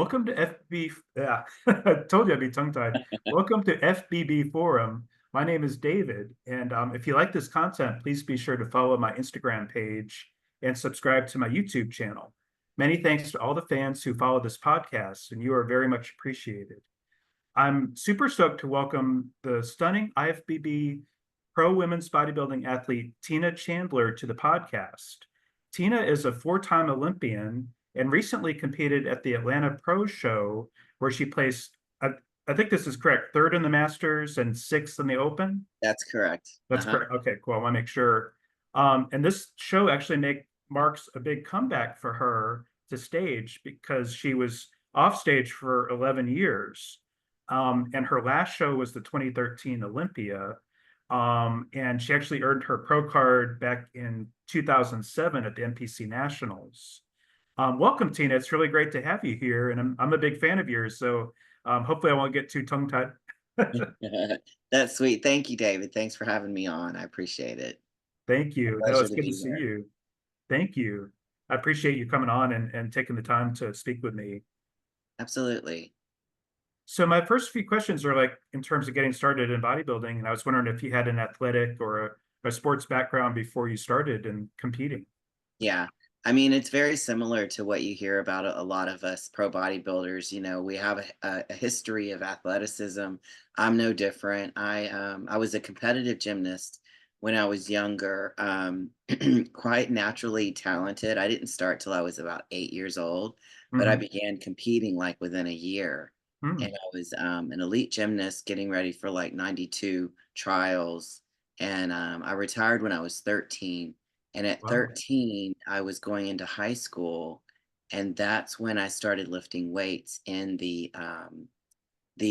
Welcome to FB. Yeah, I told you I'd be tongue-tied. Welcome to FBB Forum. My name is David, and if you like this content, please be sure to follow my Instagram page and subscribe to my YouTube channel. Many thanks to all the fans who follow this podcast, and you are very much appreciated. I'm super stoked to welcome the stunning IFBB pro women's bodybuilding athlete Tina Chandler to the podcast. Tina is a four-time Olympian and recently competed at the Atlanta Pro Show, where she placed, I think this is correct, third in the Masters and sixth in the Open. That's correct. That's correct. Okay, cool. I want to make sure. And this show actually marks a big comeback for her to stage because she was off stage for 11 years. And her last show was the 2013 Olympia. And she actually earned her pro card back in 2007 at the NPC Nationals. Welcome, Tina. It's really great to have you here. And I'm a big fan of yours. So hopefully I won't get too tongue-tied. That's sweet. Thank you, David. Thanks for having me on. I appreciate it. Thank A you. No, pleasure it's to good to be see here. you. Thank you. I appreciate you coming on and taking the time to speak with me. Absolutely. So my first few questions are like in terms of getting started in bodybuilding, and I was wondering if you had an athletic or a sports background before you started in competing. Yeah. I mean, it's very similar to what you hear about a lot of us pro bodybuilders. We have a history of athleticism. I'm no different. I was a competitive gymnast when I was younger, quite naturally talented. I didn't start till I was about 8 years old, but I Hmm. began competing like within a year. And Hmm. I was an elite gymnast getting ready for like 92 trials. And I retired when I was 13, and at Wow. 13, I was going into high school, and that's when I started lifting weights in the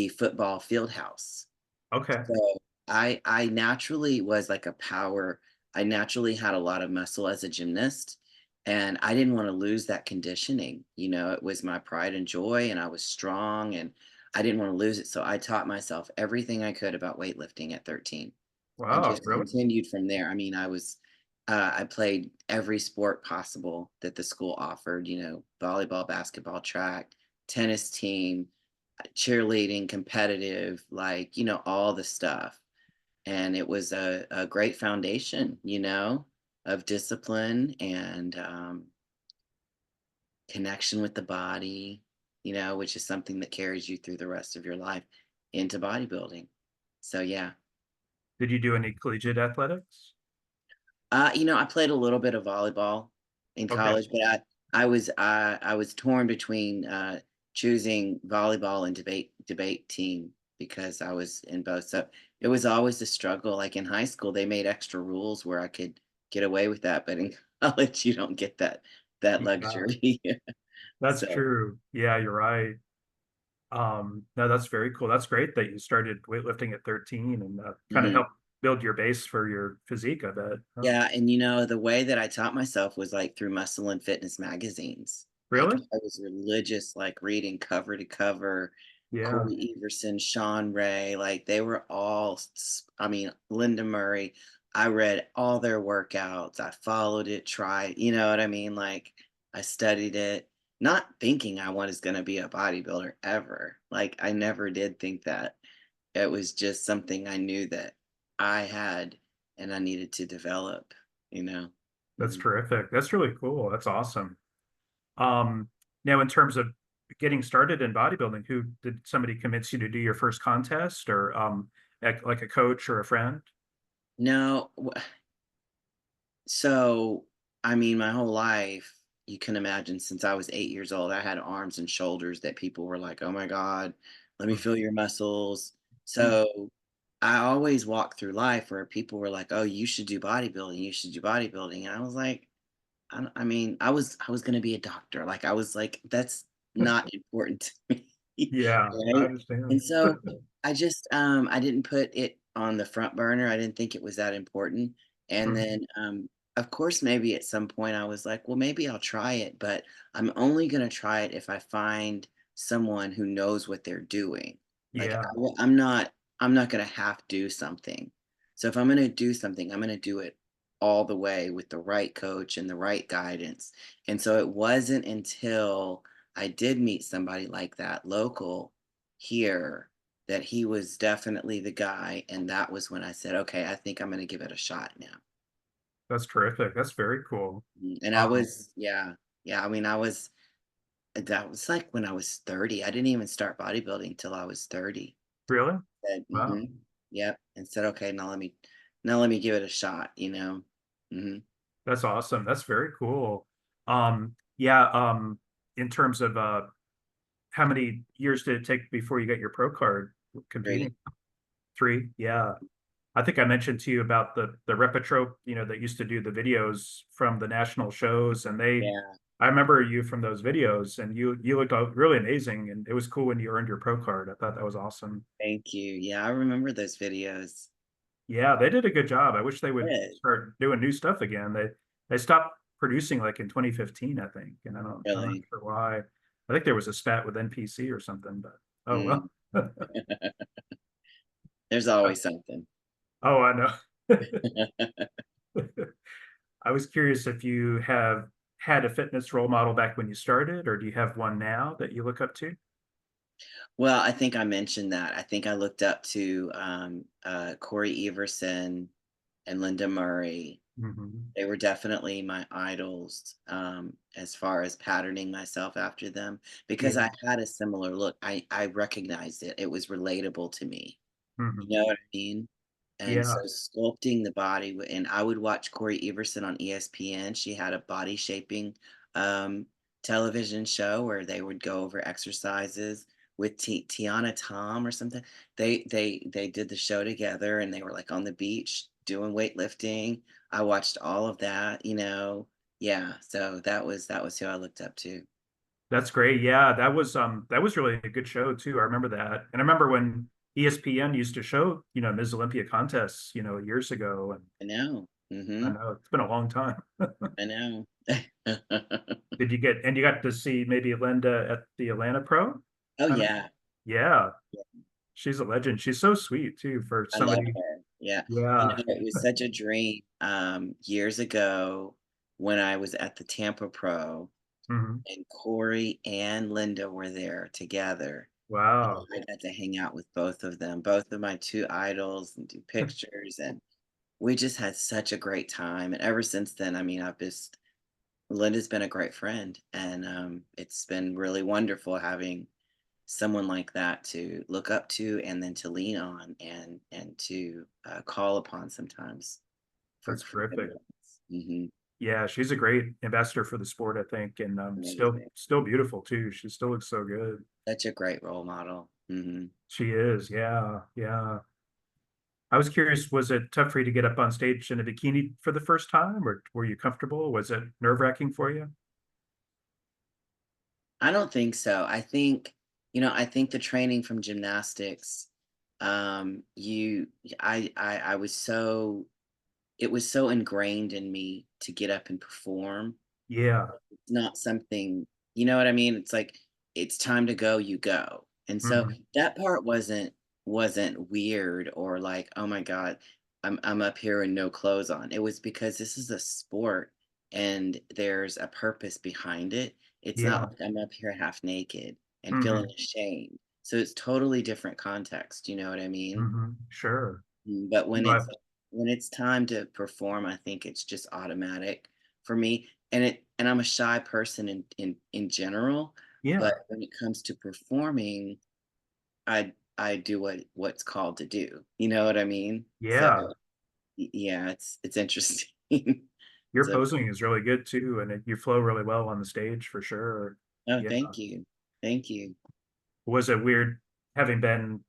football field house. Okay. So I naturally was like a power. I naturally had a lot of muscle as a gymnast, and I didn't want to lose that conditioning. It was my pride and joy, and I was strong, and I didn't want to lose it. So I taught myself everything I could about weightlifting at 13 and Wow. just Really? continued from there. I mean, I played every sport possible that the school offered, volleyball, basketball, track, tennis team, cheerleading, competitive, like, all the stuff. And it was a great foundation, of discipline and connection with the body, which is something that carries you through the rest of your life into bodybuilding. So, yeah. Did you do any collegiate athletics? I played a little bit of volleyball in Okay. college, but I was torn between choosing volleyball and debate team because I was in both. So it was always a struggle. Like in high school, they made extra rules where I could get away with that, but in college, you don't get that Yeah, luxury. that's So true. Yeah, you're right. No, that's very cool. That's great that you started weightlifting at 13 and kind of mhm. helped build your base for your physique, I bet. Huh? Yeah, and the way that I taught myself was like through muscle and fitness magazines. Like Really? I was religious, like reading cover to cover, Yeah. Corey Everson, Sean Ray, like they were all, I mean, Linda Murray. I read all their workouts. I followed it, tried, you know what I mean? Like I studied it, not thinking I was going to be a bodybuilder ever. Like I never did think that. It was just something I knew that I had and I needed to develop, you know? That's Mhm. terrific. That's really cool. That's awesome. Um, Now in terms of getting started in bodybuilding, who did somebody convince you to do your first contest or like a coach or a friend? No, so I mean, my whole life, you can imagine since I was 8 years old, I had arms and shoulders that people were like, oh my God, let me feel your muscles. Mhm. So I always walked through life where people were like, oh, you should do bodybuilding, you should do bodybuilding. And I was like, I mean, I was gonna be a doctor. Like I was like, that's not important to me, Yeah, I right? understand. And so I didn't put it on the front burner. I didn't think it was that important. And Mhm. then of course maybe at some point I was like, well, maybe I'll try it, but I'm only gonna try it if I find someone who knows what they're doing. Like Yeah, I'm not gonna half do something. So if I'm gonna do something, I'm gonna do it all the way with the right coach and the right guidance. And so it wasn't until I did meet somebody like that local here, that he was definitely the guy, and that was when I said, "Okay, I think I'm gonna give it a shot now." That's terrific. That's very cool. And I was yeah, yeah, I mean, that was, like, when I was 30. I didn't even start bodybuilding till I was 30. Really? Said, Wow. yep, and said, "Okay, now let me give it a shot," Mhm. That's awesome. That's very cool. Yeah, in terms of how many years did it take before you got your pro card Great. competing? 3? Yeah. I think I mentioned to you about the Repitrope, that used to do the videos from the national shows, and Yeah, I remember you from those videos, and you looked really amazing, and it was cool when you earned your pro card. I thought that was awesome. thank you. Yeah, I remember those videos. Yeah, they did a good job. I wish they would Good, start doing new stuff again. They stopped producing like in 2015, I think, and I'm not really. sure why. I think there was a spat with NPC or something, but oh Mm. well. There's always something. Oh, I know. I was curious if you have had a fitness role model back when you started, or do you have one now that you look up to? Well, I think I mentioned that. I think I looked up to, Corey Everson and Linda Murray. Hmm. They were definitely my idols, as far as patterning myself after them, because Yeah. I had a similar look. I recognized it. It was relatable to me. You Hmm. know what I mean? And so Yeah. sculpting the body, and I would watch Corey Everson on ESPN. She had a body shaping um, television show where they would go over exercises with Tiana Tom or something. They did the show together, and they were like on the beach doing weightlifting. I watched all of that. Yeah, so that was who I looked up to. That's great. Yeah, that was really a good show too. I remember that. And I remember when ESPN used to show, Ms. Olympia contests, years ago. And I know. I Hmm. know it's been a long time. I know. And you got to see maybe Linda at the Atlanta Pro? Oh Kind of. yeah. Yeah, she's a legend. She's so sweet too for I love somebody. her. Yeah. Yeah. It was such a dream, years ago when I was at the Tampa Pro, Hmm. and Corey and Linda were there together. Wow. I got to hang out with both of them, both of my 2 idols, and do pictures, and we just had such a great time, and ever since then, I mean, I've just Linda's been a great friend, and, it's been really wonderful having someone like that to look up to, and then to lean on, and to call upon sometimes That's for good terrific. ones. Hmm. Yeah, she's a great ambassador for the sport, I think, and still Amazing. still beautiful too. She still looks so good. Such a great role model. She is. Yeah, yeah. I was curious, was it tough for you to get up on stage in a bikini for the first time, or were you comfortable? Was it nerve-wracking for you? I don't think so. I think the training from gymnastics, you I was so it was so ingrained in me to get up and perform. Yeah. It's not something, you know what I mean? It's like, it's time to go, you go. And so Hmm. that part wasn't weird or like, oh my God, I'm up here and no clothes on. It was because this is a sport and there's a purpose behind it. It's not Yeah. like I'm up here half naked and feeling Hmm. ashamed. So it's totally different context, you know what I mean? Hmm. Sure. But You when know, it's when it's time to perform, I think it's just automatic for me. And I'm a shy person in general, but yeah. when it comes to performing, I do what's called to do. You know what I mean? So Yeah. yeah, it's interesting. Your So posing is really good too, and you flow really well on the stage for sure. oh, Yeah. thank you, thank you. Was it weird having been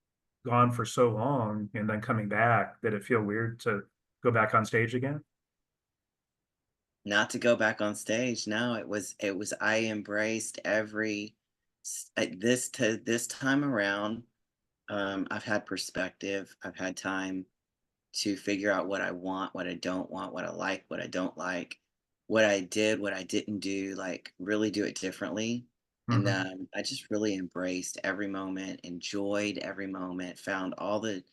gone for so long and then coming back? Did it feel weird to go back on stage again? Not to go back on stage. No, it was I embraced this time around. I've had perspective. I've had time to figure out what I want, what I don't want, what I like, what I don't like, what I did, what I didn't do, like really do it differently. And Hmm. I just really embraced every moment, enjoyed every moment, found all the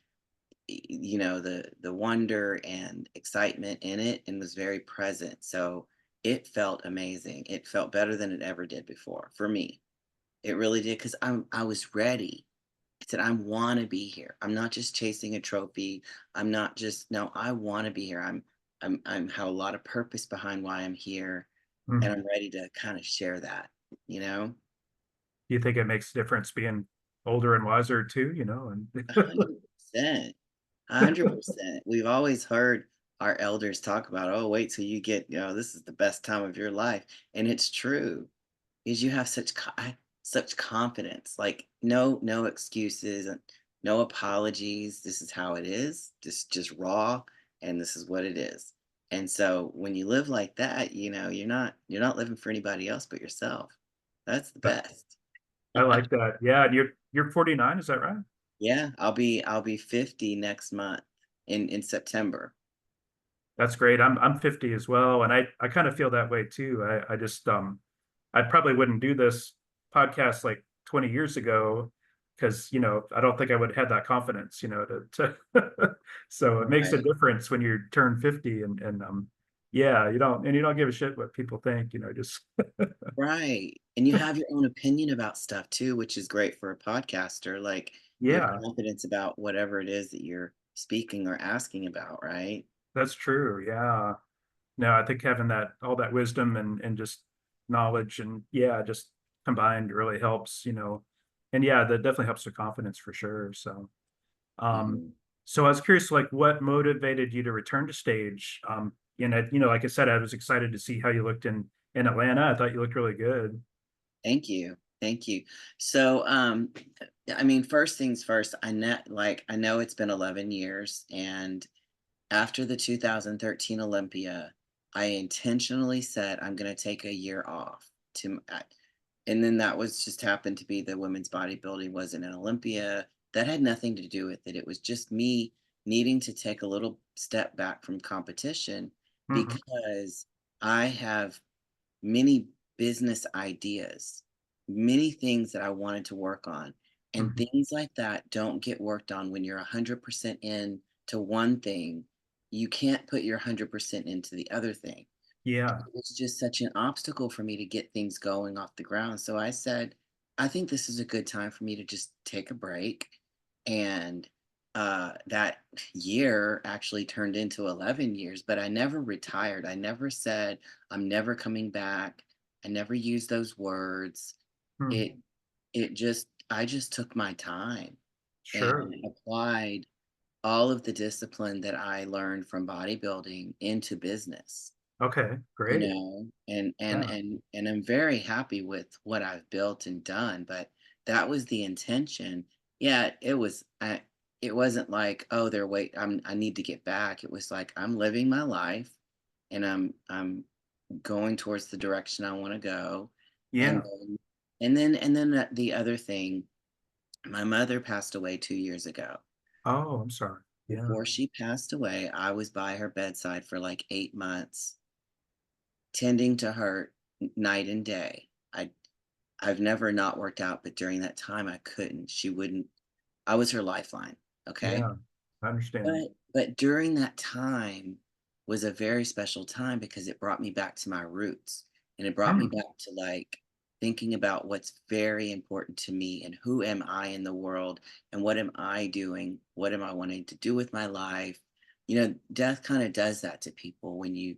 wonder and excitement in it, and was very present. So it felt amazing. It felt better than it ever did before for me. It really did, because I was ready. I said, "I wanna be here. I'm not just chasing a trophy. I'm not just, no, I wanna be here. I'm have a lot of purpose behind why I'm here, and Mhm. I'm ready to kinda share that," you know? Do you think it makes a difference being older and wiser too, you know, and 100%. 100%. We've always heard our elders talk about, "Oh, wait till you get, this is the best time of your life." And it's true, because you have such confidence. Like, no excuses and no apologies. This is how it is. Just raw, and this is what it is. And so when you live like that, you're not living for anybody else but yourself. That's the best. I like that. Yeah, and you're 49, is that right? Yeah, I'll be 50 next month in September. That's great. I'm 50 as well, and I kind of feel that way too. I just I probably wouldn't do this podcast like 20 years ago because, you know, I don't think I would have had that confidence, you know, to so it makes a Right. difference when you turn 50 and yeah, you don't give a shit what people think, you know, just Right. And you have your own opinion about stuff too, which is great for a podcaster. Like, you have yeah, confidence about whatever it is that you're speaking or asking about, right? that's true. Yeah. No, I think having that all that wisdom and just knowledge and yeah, just combined really helps, you know. And yeah, that definitely helps with confidence for sure. Um, Mhm. so I was curious, like, what motivated you to return to stage? You know, like I said, I was excited to see how you looked in Atlanta. I thought you looked really good. Thank you. Thank you. So, I mean, first things first, I know it's been 11 years, and after the 2013 Olympia, I intentionally said I'm going to take a year off and then that was just happened to be the women's bodybuilding wasn't in Olympia. That had nothing to do with it. It was just me needing to take a little step back from competition, Hmm. because I have many business ideas, many things that I wanted to work on. And Hmm. things like that don't get worked on when you're 100% in to one thing. You can't put your 100% into the other thing. Yeah. It was just such an obstacle for me to get things going off the ground. So I said, I think this is a good time for me to just take a break. And that year actually turned into 11 years, but I never retired. I never said, I'm never coming back. I never used those words. Hmm. It, I just took my time and Sure. applied all of the discipline that I learned from bodybuilding into business, Okay. Great. and Yeah. I'm very happy with what I've built and done, but that was the intention. Yeah, it wasn't like, oh, I need to get back. It was like, I'm living my life, and I'm going towards the direction I want to go. And Yeah. the other thing, my mother passed away 2 years ago. Oh, I'm sorry. Yeah. Before she passed away, I was by her bedside for like 8 months, tending to her night and day. I've never not worked out, but during that time I couldn't. She wouldn't. I was her lifeline, okay? Yeah. I understand. But during that time was a very special time because it brought me back to my roots, and it brought me Hmm. back to, like, thinking about what's very important to me and who am I in the world and what am I doing? What am I wanting to do with my life? Death kind of does that to people when you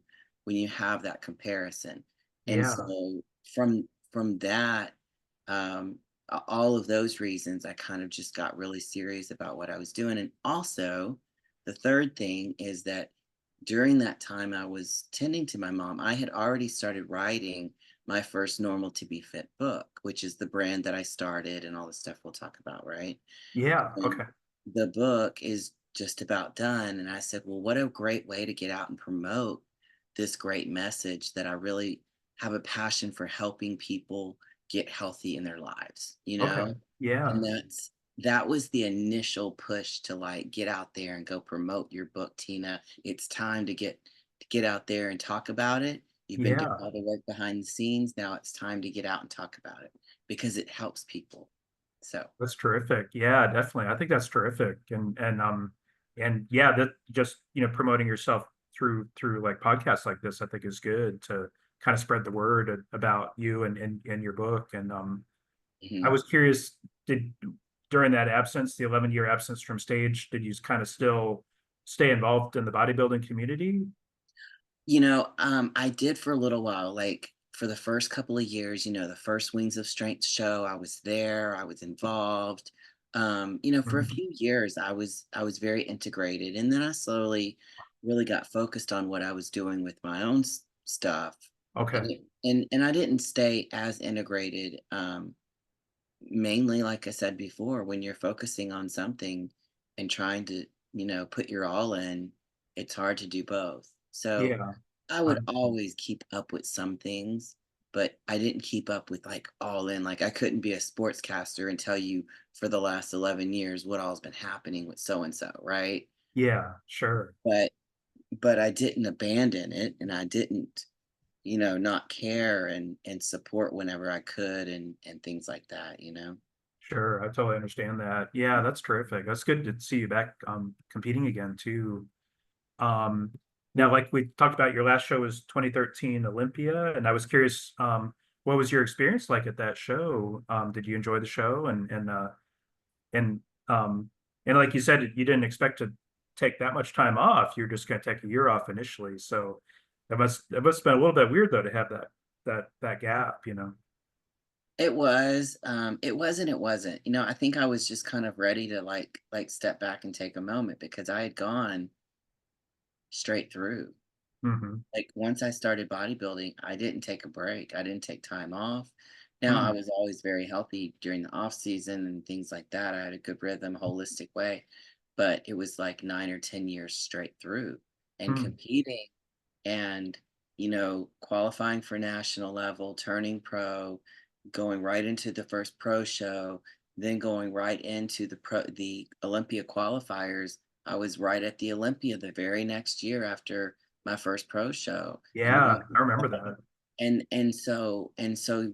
have that comparison. And Yeah. so from that, um all of those reasons, I kind of just got really serious about what I was doing. And also, the third thing is that during that time I was tending to my mom, I had already started writing my first Normal to Be Fit book, which is the brand that I started and all the stuff we'll talk about, right? Yeah. And Okay. the book is just about done. And I said, well, what a great way to get out and promote this great message that I really have a passion for helping people get healthy in their lives, you Okay. know? And Yeah. that was the initial push to, like, get out there and go promote your book, Tina. It's time to get out there and talk about it. You've been doing Yeah. all the work behind the scenes. Now it's time to get out and talk about it because it helps people. So, That's terrific. Yeah, definitely. I think that's terrific. And yeah, that just, you know, promoting yourself through like podcasts like this, I think is good to kind of spread the word about you and your book. I Mhm. was curious, did during that absence, the 11-year absence from stage, did you kind of still stay involved in the bodybuilding community? I did for a little while, like for the first couple of years, the first Wings of Strength show, I was there, I was involved. For a Mhm. few years I was very integrated, and then I slowly really got focused on what I was doing with my own stuff. And Okay. and I didn't stay as integrated. Mainly, like I said before, when you're focusing on something and trying to, put your all in, it's hard to do both. So Yeah. I I would understand. always keep up with some things, but I didn't keep up with like all in. Like I couldn't be a sportscaster and tell you for the last 11 years what all's been happening with so and so, right? Yeah, sure. But I didn't abandon it, and I didn't, not care and support whenever I could and things like that. Sure. I totally understand that. Yeah, that's terrific. That's good to see you back competing again too. Um Now like we talked about, your last show was 2013 Olympia, and I was curious, what was your experience like at that show? Did you enjoy the show? And um and like you said, you didn't expect to take that much time off. You're just going to take a year off initially. So it must have been a little bit weird though to have that gap, you know. It wasn't. I think I was just kind of ready to like step back and take a moment because I had gone straight through. Hmm. Like once I started bodybuilding, I didn't take a break. I didn't take time off. Now I Mm, was always very healthy during the off season and things like that. I had a good rhythm, holistic way, but it was like 9 or 10 years straight through and mm, competing and qualifying for national level, turning pro, going right into the first pro show, then going right into the Olympia qualifiers. I was right at the Olympia the very next year after my first pro show, yeah, I remember that. and so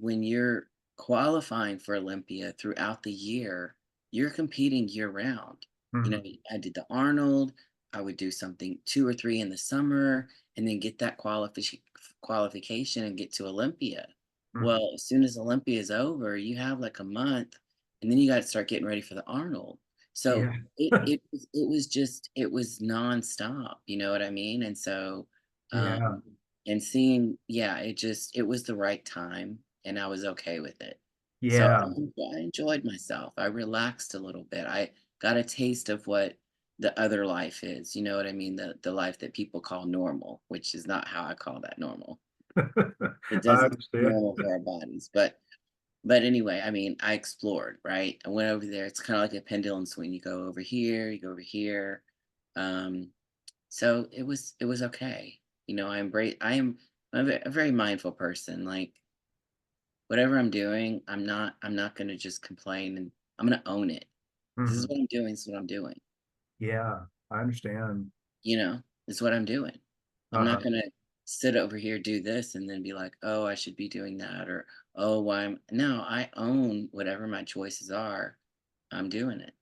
when you're qualifying for Olympia throughout the year, you're competing year round. Hmm. I did the Arnold. I would do something 2 or 3 in the summer, and then get that qualification and get to Olympia. Hmm. Well, as soon as Olympia is over, you have like a month, and then you got to start getting ready for the Arnold. So Yeah. it was nonstop. You know what I mean? And so Yeah. um, and seeing, yeah, it was the right time, and I was okay with it. So Yeah. I enjoyed myself. I relaxed a little bit. I got a taste of what the other life is. You know what I mean? The life that people call normal, which is not how I call that normal. It I doesn't seem understand. normal for our bodies, but anyway, I mean, I explored, right? I went over there. It's kind of like a pendulum swing. You go over here, you go over here. Um, so it was okay. I'm a very mindful person. Like whatever I'm doing, I'm not gonna just complain, and I'm gonna own it. This is Hmm. what I'm doing, this is what I'm doing. Yeah, I understand. This is what I'm doing. I'm not Uh-huh. gonna sit over here, do this, and then be like, oh, I should be doing that, or oh, why am no, I own whatever my choices are. I'm doing it.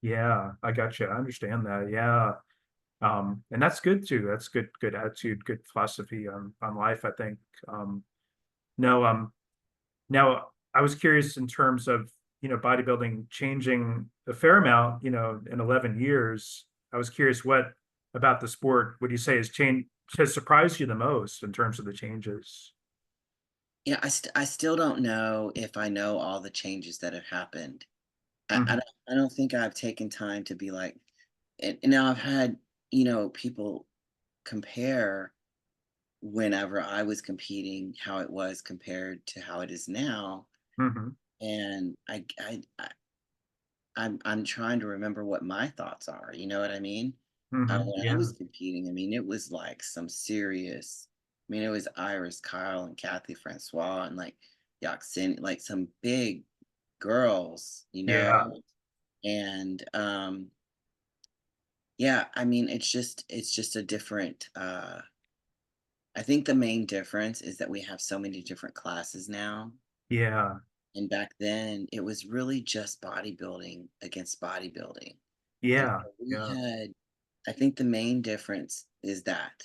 Yeah, I got you. I understand that. Yeah. And that's good too. That's good attitude, good philosophy on life, I think. Um, no, now I was curious in terms of, bodybuilding changing a fair amount, in 11 years. I was curious what about the sport would you say has surprised you the most in terms of the changes? Yeah, I still don't know if I know all the changes that have happened. Hmm. I don't think I've taken time to be like, and now I've had, people compare whenever I was competing, how it was compared to how it is now. Hmm. And I'm trying to remember what my thoughts are. You know what I mean? Hmm. When I Yeah. was competing, I mean, it was like some serious. I mean, it was Iris, Kyle, and Kathy Francois, and like Yaxin, like some big girls, Yeah. and yeah, I mean, it's just a different. I think the main difference is that we have so many different classes now. Yeah. And back then, it was really just bodybuilding against bodybuilding. And Yeah. so we Yeah. had, I think the main difference is that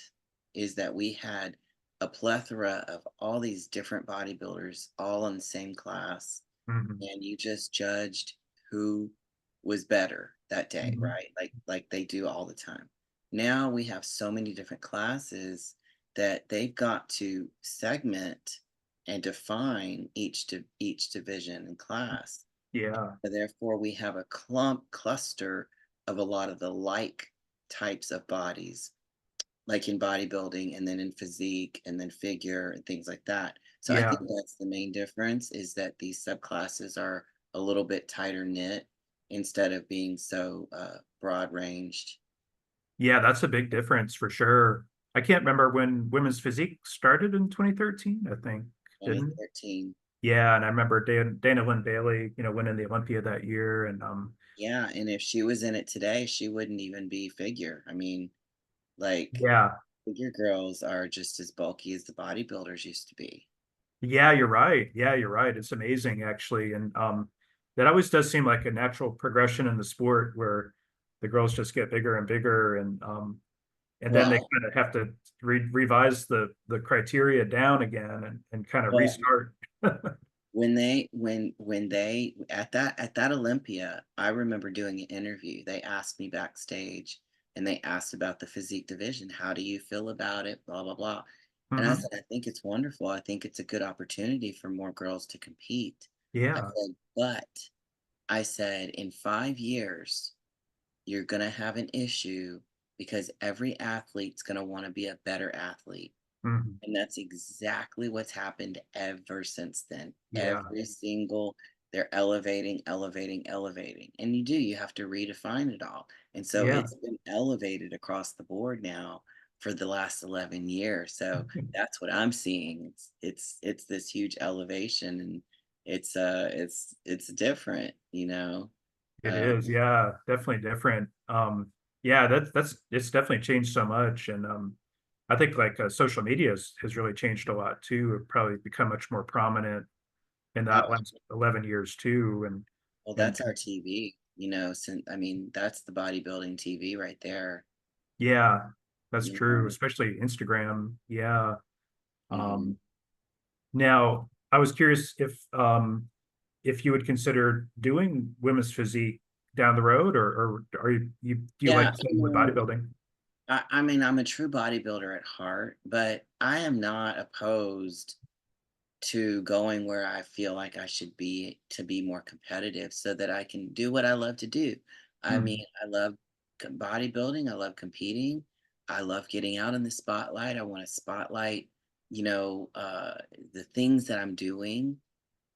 we had a plethora of all these different bodybuilders all in the same class. Mhm. and you just judged who was better that day, Mhm. right? Like they do all the time. Now we have so many different classes that they've got to segment and define each division and class. Yeah. So therefore, we have a cluster of a lot of the like types of bodies, like in bodybuilding and then in physique and then figure and things like that. So I think Yeah. that's the main difference, is that these subclasses are a little bit tighter knit instead of being so broad ranged. Yeah, that's a big difference for sure. I can't remember when women's physique started in 2013, I think, didn't it? 2013. Yeah, and I remember Dana Lynn Bailey, winning the Olympia that year. And Yeah, and if she was in it today, she wouldn't even be figure. I mean, like, yeah, figure girls are just as bulky as the bodybuilders used to be. yeah, you're right. Yeah, you're right. It's amazing actually. And that always does seem like a natural progression in the sport where the girls just get bigger and bigger, and then they Well, kind of have to revise the criteria down again and kind of well, restart. when they at that Olympia, I remember doing an interview. They asked me backstage, and they asked about the physique division. How do you feel about it? Blah blah blah. And I Mhm. said, I think it's wonderful. I think it's a good opportunity for more girls to compete. I Yeah. said, but I said, in 5 years, you're gonna have an issue because every athlete's gonna want to be a better athlete. Mhm. And that's exactly what's happened ever since then. Yeah. Every single they're elevating, elevating, elevating. And you have to redefine it all. And so Yeah. it's been elevated across the board now for the last 11 years. So that's what I'm seeing. It's this huge elevation, and it's different, you know. It is, yeah, definitely different. Yeah, that's it's definitely changed so much, and I think like social media has really changed a lot too. It probably become much more prominent in that Oh, last 11 years too, well, and that's our TV, since I mean, that's the bodybuilding TV right there. yeah, that's You true, know? especially Instagram. Yeah. Mhm. Um, Now I was curious if you would consider doing women's physique down the road, or are do you Yeah, like staying with bodybuilding? I mean, I'm a true bodybuilder at heart, but I am not opposed to going where I feel like I should be to be more competitive so that I can do what I love to do. I mean, Mhm. I love bodybuilding, I love competing, I love getting out in the spotlight. I want to spotlight, you know, uh, the things that I'm doing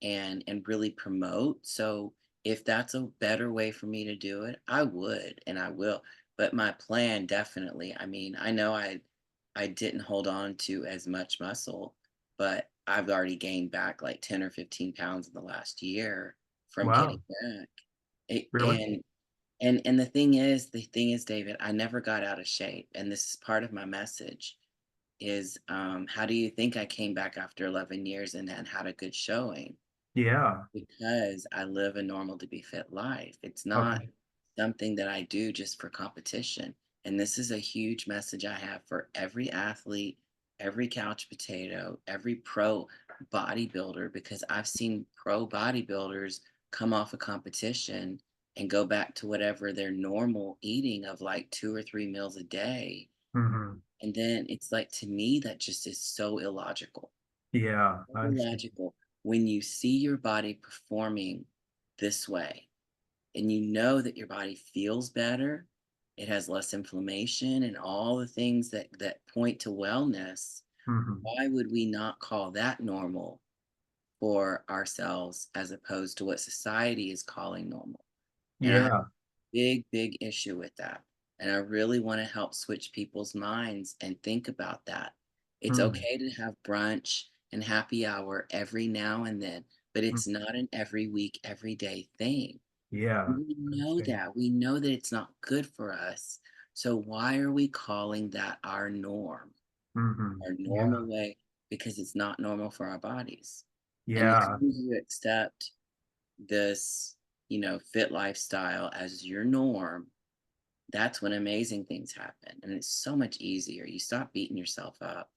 and really promote. So if that's a better way for me to do it, I would and I will. But my plan definitely, I mean, I know I didn't hold on to as much muscle, but I've already gained back like 10 or 15 pounds in the last year from getting Wow, back. It, really? and the thing is, David, I never got out of shape. And this is part of my message is, how do you think I came back after 11 years and had a good showing? Yeah. Because I live a normal to be fit life. It's not Okay. something that I do just for competition. And this is a huge message I have for every athlete, every couch potato, every pro bodybuilder, because I've seen pro bodybuilders come off a competition and go back to whatever their normal eating of like 2 or 3 meals a day. Hmm. And then it's like, to me, that just is so illogical. Yeah, I understand. Logical. When you see your body performing this way and you know that your body feels better, it has less inflammation and all the things that point to wellness, Hmm. why would we not call that normal for ourselves as opposed to what society is calling normal? And I have Yeah. big issue with that. And I really want to help switch people's minds and think about that. It's Mm. okay to have brunch and happy hour every now and then, but Mm. it's not an every week, every day thing. Yeah, We I know understand. that. We know that it's not good for us. So why are we calling that our norm, our Yeah. normal way? Because it's not normal for our bodies. And as Yeah. soon as you accept this, fit lifestyle as your norm, that's when amazing things happen, and it's so much easier. You stop beating yourself up.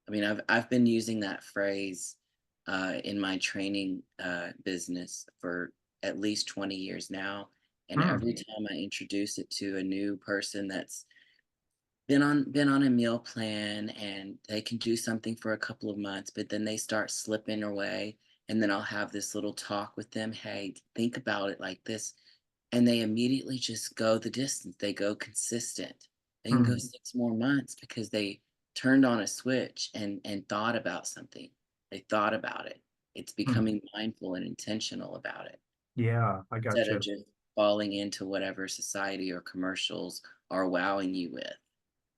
I mean, I've been using that phrase in my training business for at least 20 years now. And every Hmm. time I introduce it to a new person that's been on a meal plan and they can do something for a couple of months, but then they start slipping away. And then I'll have this little talk with them. Hey, think about it like this. And they immediately just go the distance. They go consistent. They can go Hmm. 6 more months because they turned on a switch and thought about something. They thought about it. It's Hmm. becoming mindful and intentional about it Yeah, I got instead of you. just falling into whatever society or commercials are wowing you with.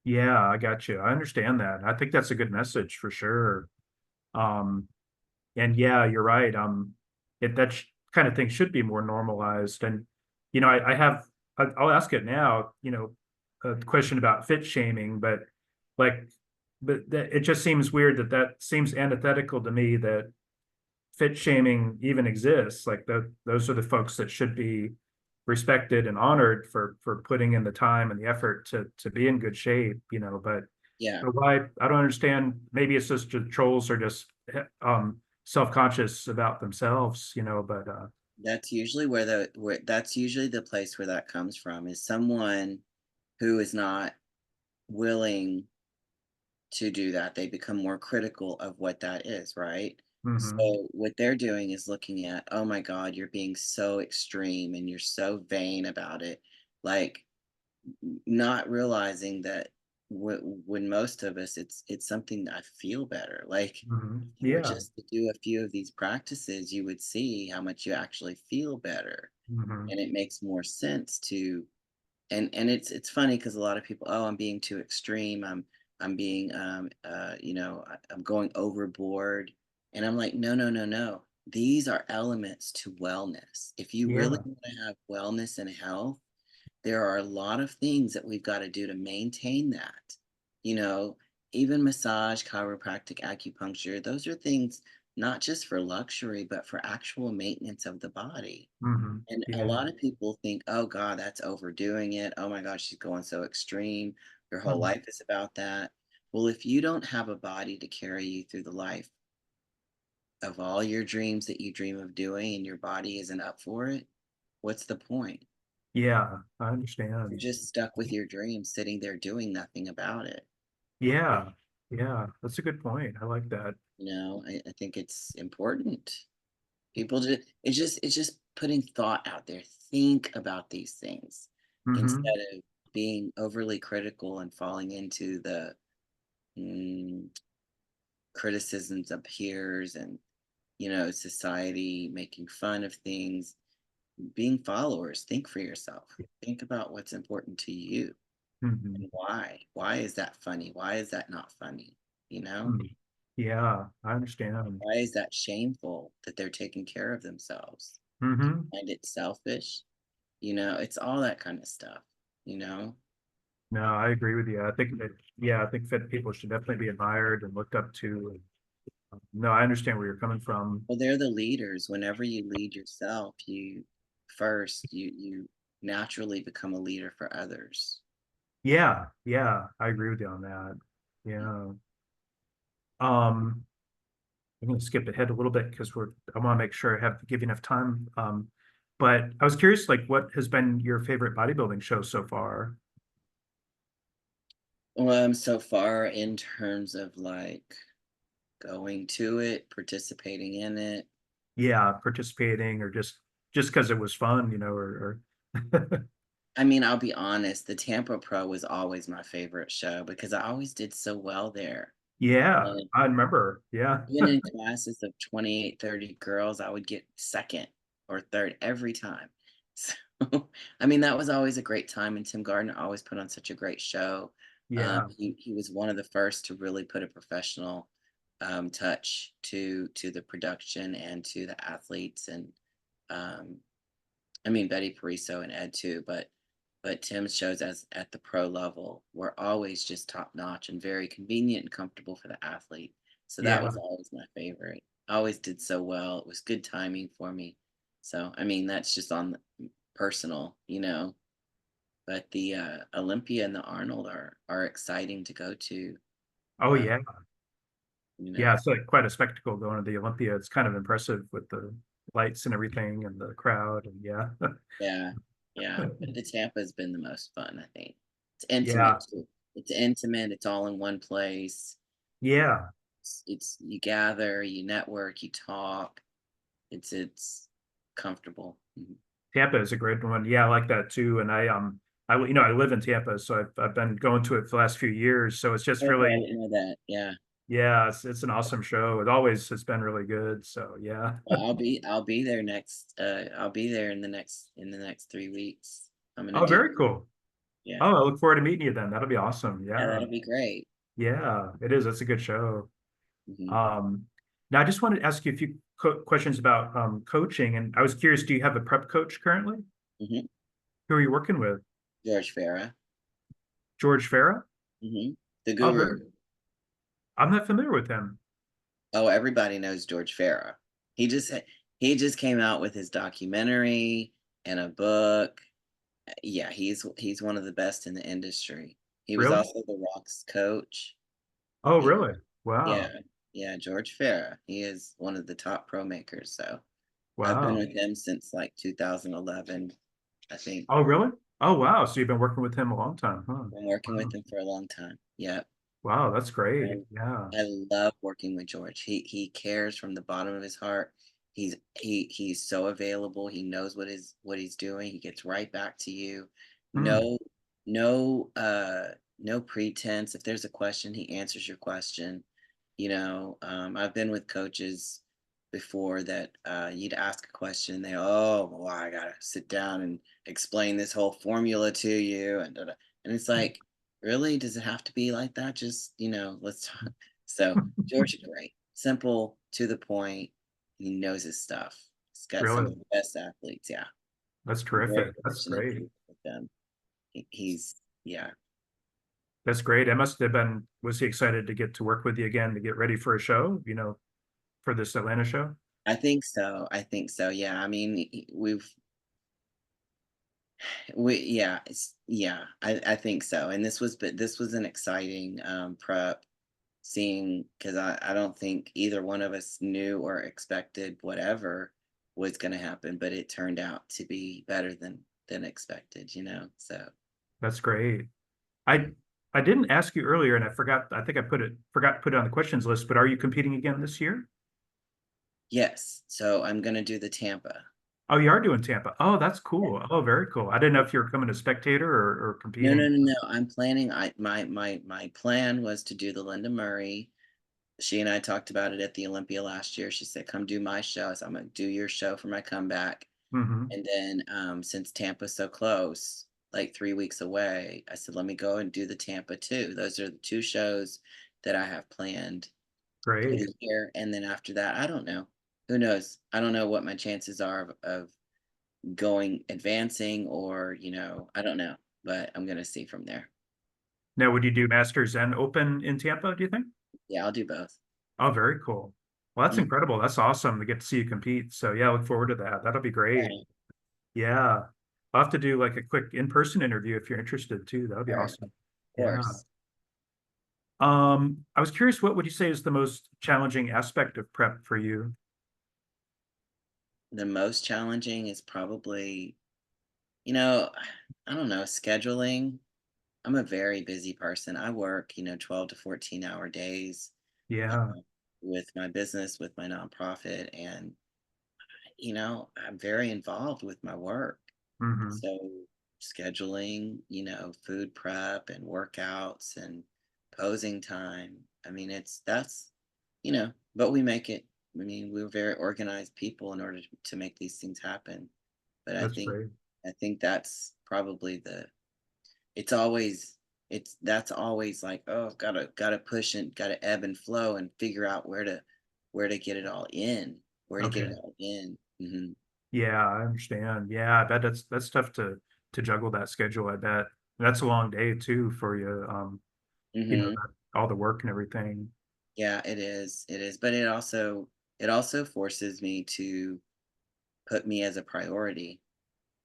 Yeah, I got you. I understand that. I think that's a good message for sure. Um, and yeah, you're right. That kind of thing should be more normalized. And I have, I'll ask it now. A question about fit shaming, but like, it just seems weird that that seems antithetical to me that fit shaming even exists. Like those are the folks that should be respected and honored for putting in the time and the effort to be in good shape. Yeah. But why I don't understand. Maybe it's just the trolls are just self-conscious about themselves. But That's usually the place where that comes from is someone who is not willing to do that. They become more critical of what that is, right? mhm, So what they're doing is looking at, oh my God, you're being so extreme and you're so vain about it. Like not realizing that when most of us it's something that I feel better. Like mhm, if you were yeah, just to do a few of these practices, you would see how much you actually feel better. mhm, And it makes more sense to and it's funny because a lot of people, oh, I'm being too extreme, I'm being I'm going overboard, and I'm like, no, no, no, no, these are elements to wellness. If you really yeah, want to have wellness and health, there are a lot of things that we've got to do to maintain that. You know, even massage, chiropractic, acupuncture, those are things not just for luxury, but for actual maintenance of the body. mhm, And a yeah, lot of people think, oh God, that's overdoing it. Oh my God, she's going so extreme. Your whole mhm, life is about that. Well, if you don't have a body to carry you through the life of all your dreams that you dream of doing and your body isn't up for it, what's the point? yeah, I You're understand. just stuck with your dreams, sitting there doing nothing about it. Yeah, yeah, that's a good point. I like that. I think it's important. People just it's just putting thought out there. Think about these things Hmm. instead of being overly critical and falling into the mm, criticisms of peers and society making fun of things. Being followers, think for yourself. Think about what's important to you Hmm. and why. Why is that funny? Why is that not funny? You know, Yeah, I understand. why is that shameful that they're taking care of themselves? Hmm. Find it selfish? It's all that kind of stuff, you know? No, I agree with you. I think that, yeah, I think fit people should definitely be admired and looked up to. No, I understand where you're coming from. Well, they're the leaders. Whenever you lead yourself, you naturally become a leader for others. Yeah, yeah, I agree with you on that. Yeah. Um, I'm going to skip ahead a little bit because I want to make sure I have give you enough time. But I was curious, like, what has been your favorite bodybuilding show so far? So far in terms of like going to it, participating in it. Yeah, participating or just because it was fun, or I mean, I'll be honest, the Tampa Pro was always my favorite show because I always did so well there. yeah, And I remember. Yeah. even in classes of 28, 30 girls, I would get second or third every time. So, I mean, that was always a great time. And Tim Gardner always put on such a great show. Yeah. He was one of the first to really put a professional touch to the production and to the athletes. And um, I mean, Betty Pariso and Ed too, but Tim's shows as at the pro level were always just top notch and very convenient and comfortable for the athlete. So that Yeah. was always my favorite. I always did so well. It was good timing for me. So I mean, that's just on the personal. But the Olympia and the Arnold are exciting to go to. Oh Uh, yeah. you Yeah, know. it's like quite a spectacle going to the Olympia. It's kind of impressive with the lights and everything and the crowd and yeah. Yeah, yeah. But the Tampa's been the most fun, I think. It's intimate Yeah. too. It's intimate. It's all in one place. Yeah. It's you gather, you network, you talk. It's comfortable. Mhm. Tampa is a great one. Yeah, I like that too. And I live in Tampa, so I've been going to it for the last few years. So it's just Okay, I really, didn't know that. Yeah. yeah, it's an awesome show. It always has been really good. So yeah. Well, I'll be there next. I'll be there in the next 3 weeks. I'm gonna Oh, do. very cool. Yeah. Oh, I look forward to meeting you then. That'll be awesome. Yeah, Yeah. that'll be great. Yeah, it is. It's a good show. Hmm. Um, Now I just wanted to ask you a few questions about coaching, and I was curious, do you have a prep coach currently? Hmm. Who are you working with? George Farah. George Farah? The Oh, guru. very. I'm not familiar with him. Oh, everybody knows George Farah. He just he just came out with his documentary and a book. Yeah, he's one of the best in the industry. He was Really? also The Rock's coach. Oh, He, really? yeah, Wow. yeah, George Farah. He is one of the top pro makers. So I've been Wow. with him since like 2011, I think. Oh, really? Oh, wow. So you've been working with him a long time, huh? Been working Wow. with him for a long time. Yeah. Wow, that's I great. Yeah. I love working with George. He cares from the bottom of his heart. He's so available. He knows what he's doing. He gets right back to you. Hmm. No no pretense. If there's a question, he answers your question. I've been with coaches before that you'd ask a question, they oh well, I gotta sit down and explain this whole formula to you and and it's like really, does it have to be like that? Just, let's talk. So George is great. Simple, to the point. He knows his stuff. He's got some Really? of the best athletes. Yeah. That's I'm very terrific. That's fortunate to great. work with them. He's yeah. That's great. It must have been, was he excited to get to work with you again to get ready for a show, for this Atlanta show? I think so. I think so. Yeah. I mean, yeah, yeah, I think so. And this was an exciting prep seeing because I don't think either one of us knew or expected whatever was going to happen, but it turned out to be better than expected. So That's great. I I didn't ask you earlier, and I forgot. I think I forgot to put it on the questions list. But are you competing again this year? yes, so I'm going to do the Tampa. Oh, you are doing Tampa. Oh, that's Yeah. cool. Oh, very cool. I didn't know if you were coming a spectator or No, no, competing. no, no. I'm planning. My plan was to do the Linda Murray. She and I talked about it at the Olympia last year. She said, "Come do my show." I said, "I'm gonna do your show for my comeback." Hmm. And then since Tampa's so close, like 3 weeks away, I said, let me go and do the Tampa too. Those are the two shows that I have planned for Great. the year. And then after that, I don't know. Who knows? I don't know what my chances are of going advancing or, I don't know. But I'm gonna see from there. Now, would you do Masters and Open in Tampa, do you think? Yeah, I'll do both. Oh, very cool. Well, that's Mm, incredible. That's awesome to get to see you compete. So yeah, I look forward to that. That'll be great. right, Yeah. I'll have to do like a quick in-person interview if you're interested too. That would be sure, of awesome. Yeah. course. I was curious, what would you say is the most challenging aspect of prep for you? The most challenging is probably, you know, I don't know, scheduling. I'm a very busy person. I work, 12 to 14-hour days Yeah. with my business, with my nonprofit, and I'm very involved with my work. Hmm. So scheduling, food prep and workouts and posing time. I mean, but we make it. I mean, we're very organized people in order to make these things happen. But I That's think great. I think that's probably it's always that's always like, oh, gotta push and gotta ebb and flow and figure out where to get it all in, where to get it Okay. all in. Hmm. Yeah, I understand. Yeah, I bet that's tough to juggle that schedule, I bet. That's a long day too for you. Hmm. All the work and everything. Yeah, it is, but it also forces me to put me as a priority.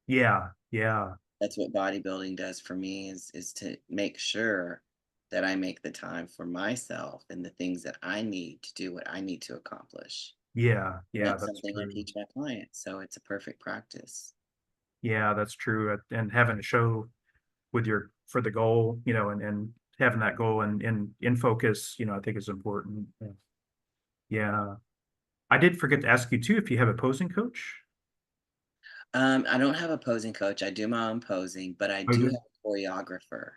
Yeah, yeah. That's what bodybuilding does for me is to make sure. that I make the time for myself and the things that I need to do what I need to accomplish. Yeah, And yeah, that's that's something I true. teach my clients. So it's a perfect practice. Yeah, that's true. And having a show with your for the goal, and having that goal in focus, I think is important. Yeah. Yeah. I did forget to ask you too if you have a posing coach. I don't have a posing coach. I do my own posing, but I Oh, you do have do? a choreographer.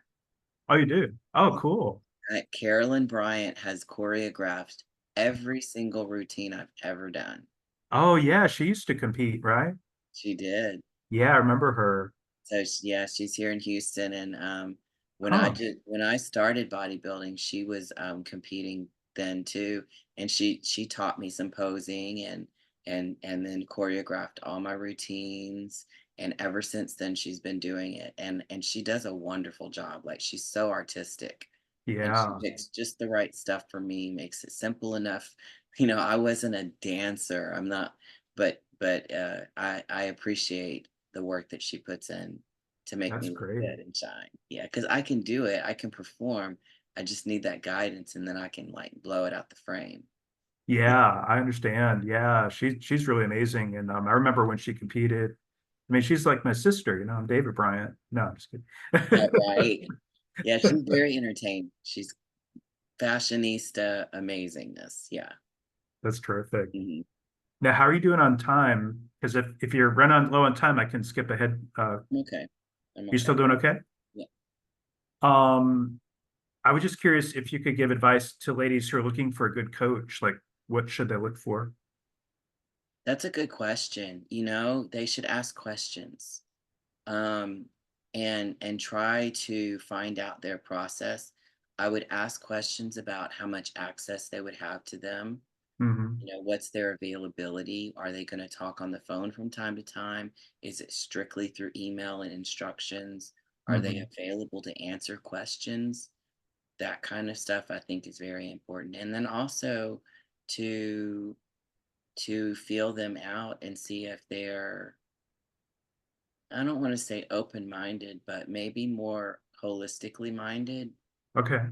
Oh, you do? Oh, cool. Carolyn Bryant has choreographed every single routine I've ever done. Oh, yeah, she used to compete, right? She did. Yeah, I remember her. So yeah, she's here in Houston, and Huh. when I started bodybuilding, she was competing then too, and she taught me some posing and then choreographed all my routines. And ever since then, she's been doing it, and she does a wonderful job. Like she's so artistic, and she Yeah, picks just the right stuff for me, makes it simple enough. You know, I wasn't a dancer. I'm not, but I appreciate the work that she puts in to make that's me look great. good and shine. Yeah, because I can do it. I can perform. I just need that guidance, and then I can like blow it out the frame. Yeah, Yeah, I understand. Yeah, she's really amazing. And I remember when she competed. I mean, she's like my sister, I'm David Bryant. No, I'm just kidding. right. Yeah, she's very entertaining. She's fashionista amazingness. Yeah. That's terrific. Mhm. Now, how are you doing on time? Because if you're run on low on time, I can skip ahead. I'm okay. I'm You okay. still doing okay? Yeah. Um, I was just curious if you could give advice to ladies who are looking for a good coach, like what should they look for? That's a good question. You know, they should ask questions. um, and try to find out their process. I would ask questions about how much access they would have to them. Hmm. You know, what's their availability? Are they going to talk on the phone from time to time? Is it strictly through email and instructions? Are they Hmm. available to answer questions? That kind of stuff I think is very important. And then also to feel them out and see if they're, I don't want to say open-minded, but maybe more holistically minded. Okay.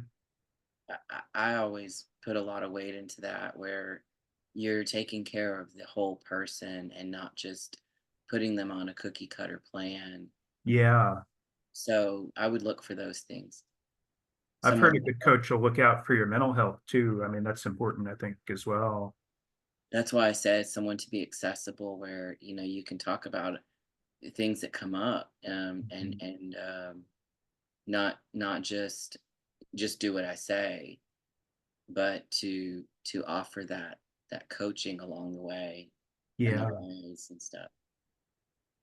I always put a lot of weight into that, where you're taking care of the whole person and not just putting them on a cookie cutter plan. Yeah. So I would look for those things. I've heard Someone a good coach will look out for your mental health too. I mean, that's important, I think, as well. That's why I said someone to be accessible, where you know you can talk about things that come up, Mhm. and not just do what I say, but to offer that coaching along the way and the Yeah. whys and stuff.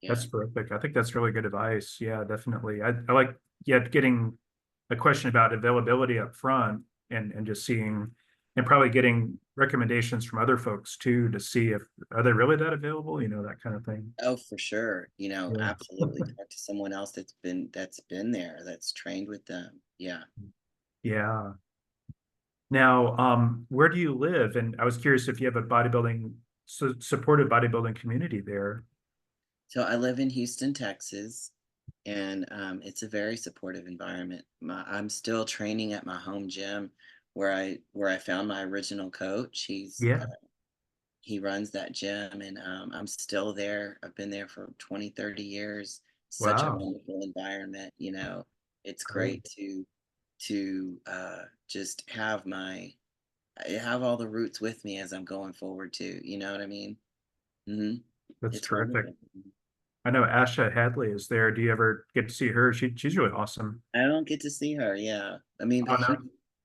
Yeah. That's terrific. I think that's really good advice. Yeah, definitely. I like, yeah, getting a question about availability up front and just seeing and probably getting recommendations from other folks too to see if are they really that available, that kind of thing. Oh, for sure. You know, Yeah. absolutely. Talk to someone else that's been there, that's trained with them. Yeah. Yeah. Now, where do you live? And I was curious if you have a supportive bodybuilding community there. So I live in Houston, Texas, and it's a very supportive environment. I'm still training at my home gym where I found my original coach. Yeah. He runs that gym, and I'm still there. I've been there for 20, 30 years. Such a Wow. wonderful environment. You know, it's Great. great to just I have all the roots with me as I'm going forward too. You know what I mean? Hmm. That's It's terrific. wonderful. I know Asha Hadley is there. Do you ever get to see her? She's really awesome. I don't get to see her. Yeah, I mean, Oh no,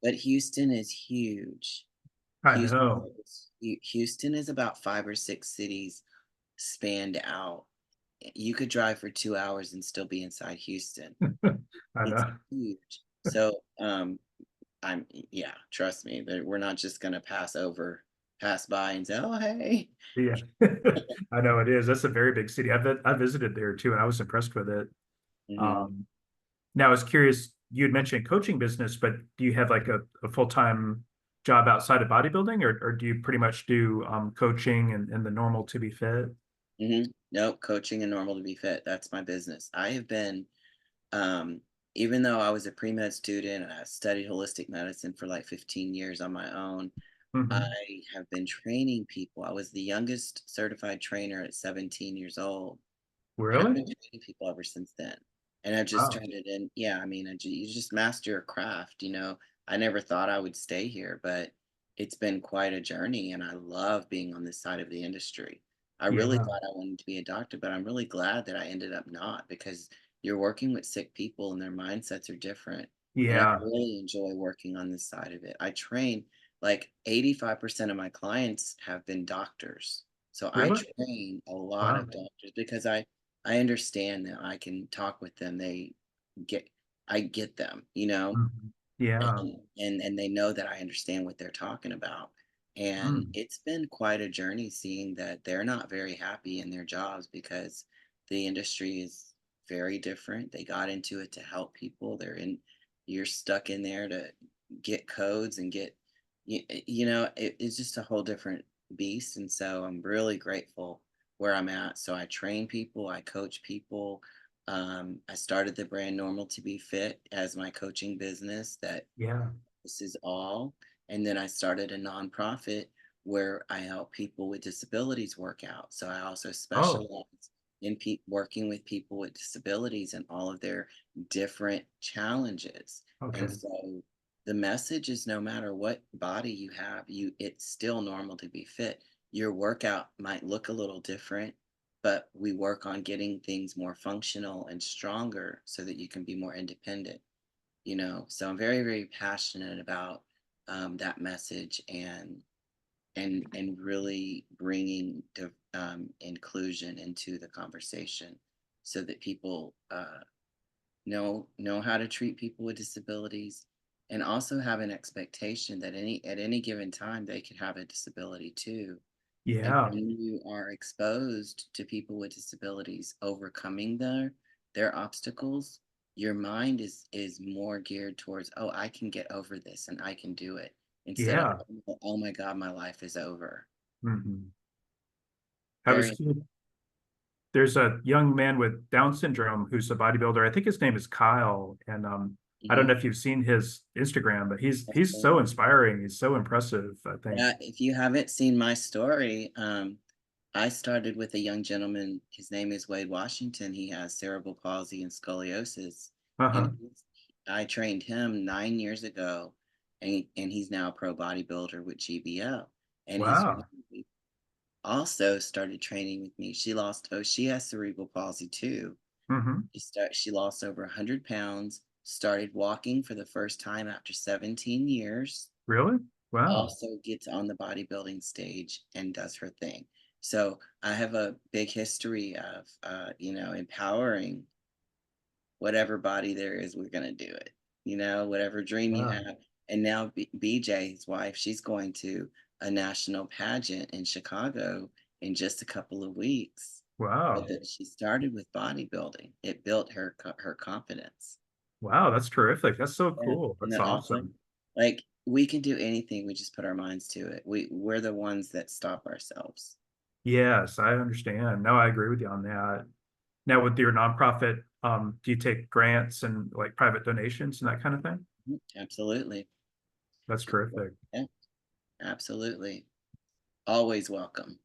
but Houston is huge. I know. Houston is about 5 or 6 cities spanned out. You could drive for 2 hours and still be inside Houston. I It's know. huge. So, yeah, trust me, that we're not just gonna pass by and say, "Oh, hey." Yeah, I know it is. That's a very big city. I visited there too, and I was impressed with it. Hmm. Um, Now I was curious. You had mentioned coaching business, but do you have like a full-time job outside of bodybuilding, or do you pretty much do coaching and the normal to be fit? Hmm. Nope, coaching and normal to be fit. That's my business. I have been, um, even though I was a pre-med student and I studied holistic medicine for like 15 years on my own, I Hmm. have been training people. I was the youngest certified trainer at 17 years old, and I've Really? been training people ever since then. And I've just Wow. turned it in. Yeah, I mean, you just master a craft. I never thought I would stay here, but it's been quite a journey, and I love being on this side of the industry. I really Yeah. thought I wanted to be a doctor, but I'm really glad that I ended up not, because you're working with sick people and their mindsets are different. And I Yeah. really enjoy working on this side of it. I train like 85% of my clients have been doctors. So I Really? train a lot Wow. of doctors because I understand that I can talk with them. Get I get them, Mhm. Yeah. and they know that I understand what they're talking about. And Mm. it's been quite a journey seeing that they're not very happy in their jobs because the industry is very different. They got into it to help people. You're stuck in there to get codes and it's just a whole different beast. And so I'm really grateful where I'm at. So I train people, I coach people. I started the brand Normal to Be Fit as my coaching business that Yeah. this is all. And then I started a nonprofit where I help people with disabilities work out. So I also Oh, specialize in working with people with disabilities and all of their different challenges. And okay. so the message is no matter what body you have, it's still normal to be fit. Your workout might look a little different, but we work on getting things more functional and stronger so that you can be more independent. So I'm very, very passionate about that message and really bringing inclusion into the conversation so that people know how to treat people with disabilities, and also have an expectation that at any given time they could have a disability too. And Yeah. when you are exposed to people with disabilities overcoming their obstacles, your mind is more geared towards, oh, I can get over this and I can do it, instead of, Yeah. oh my God, my life is over. Hmm. I was Very. seeing there's a young man with Down syndrome who's a bodybuilder. I think his name is Kyle, and I don't Mhm. know if you've seen his Instagram, but he's so inspiring. He's so impressive, I think. Yeah, if you haven't seen my story, I started with a young gentleman. His name is Wade Washington. He has cerebral palsy and scoliosis, and Uh-huh. I trained him 9 years ago, and he's now a pro bodybuilder with GBL. And his Wow. wife also started training with me. She has cerebral palsy too. Hmm. She lost over 100 pounds. Started walking for the first time after 17 years, Really? Wow. also gets on the bodybuilding stage and does her thing. So I have a big history of, empowering whatever body there is, we're going to do it. Whatever dream you Yeah. have. And now BJ, his wife, she's going to a national pageant in Chicago in just a couple of weeks. But Wow. that she started with bodybuilding. It built her confidence. Wow, that's terrific. That's so Yeah, cool. isn't That's that awesome? awesome. Like, we can do anything, we just put our minds to it. We're the ones that stop ourselves. Yes, I understand. No, I agree with you on that. Now, with your nonprofit, do you take grants and like private donations and that kind of thing? Mhm, absolutely. That's terrific. Yeah, absolutely. Always welcome.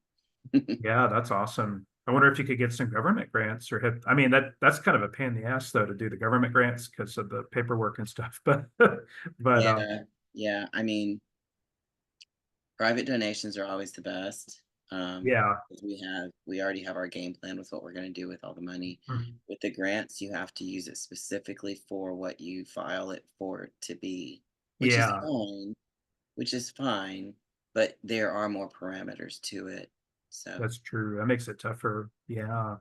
Yeah, that's awesome. I wonder if you could get some government grants or I mean, that's kind of a pain in the ass though to do the government grants because of the paperwork and stuff. But Yeah, yeah. I mean, private donations are always the best. yeah. 'Cause we already have our game plan with what we're gonna do with all the money. Mhm. With the grants, you have to use it specifically for what you file it for it to be, which is Yeah, fine, which is fine, but there are more parameters to it. So, that's true. That makes it tougher. Yeah.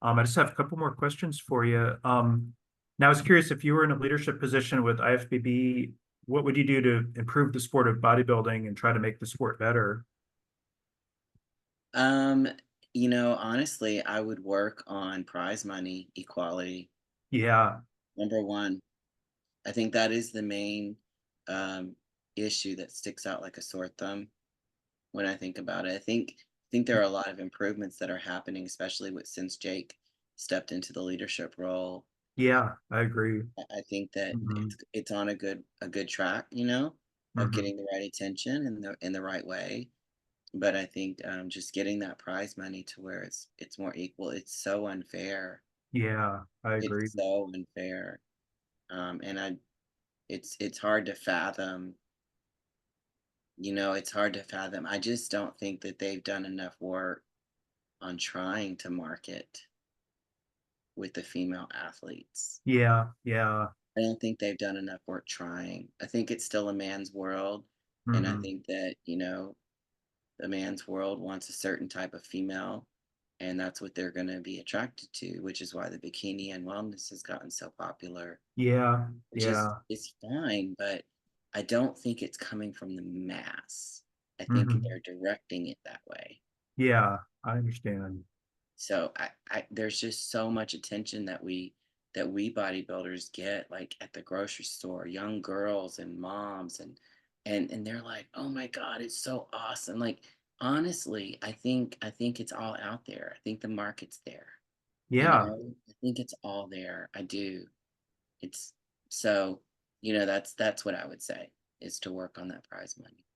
I just have a couple more questions for you. Now I was curious if you were in a leadership position with IFBB, what would you do to improve the sport of bodybuilding and try to make the sport better? um, honestly, I would work on prize money equality. Yeah, Number one, I think that is the main um, issue that sticks out like a sore thumb when I think about it. I think there are a lot of improvements that are happening, especially with since Jake stepped into the leadership role. Yeah, I agree. I think that Hmm. it's on a good track, you know, of Hmm. getting the right attention in the right way. But I think just getting that prize money to where it's more equal. It's so unfair. Yeah, I agree. It's so unfair. And it's hard to fathom. You know, it's hard to fathom. I just don't think that they've done enough work on trying to market with the female athletes. Yeah, yeah. I don't think they've done enough work trying. I think it's still a man's world. And I Hmm. think that, you know, the man's world wants a certain type of female, and that's what they're going to be attracted to, which is why the bikini and wellness has gotten so popular, Yeah, which is yeah. is fine, but I don't think it's coming from the mass. I think Hmm. they're directing it that way. Yeah, I understand. So there's just so much attention that we bodybuilders get, like at the grocery store, young girls and moms and they're like, oh my God, it's so awesome. Like honestly, I think it's all out there. I think the market's there. You Yeah. know, I think it's all there. I do. It's so, you know, that's what I would say is to work on that prize money.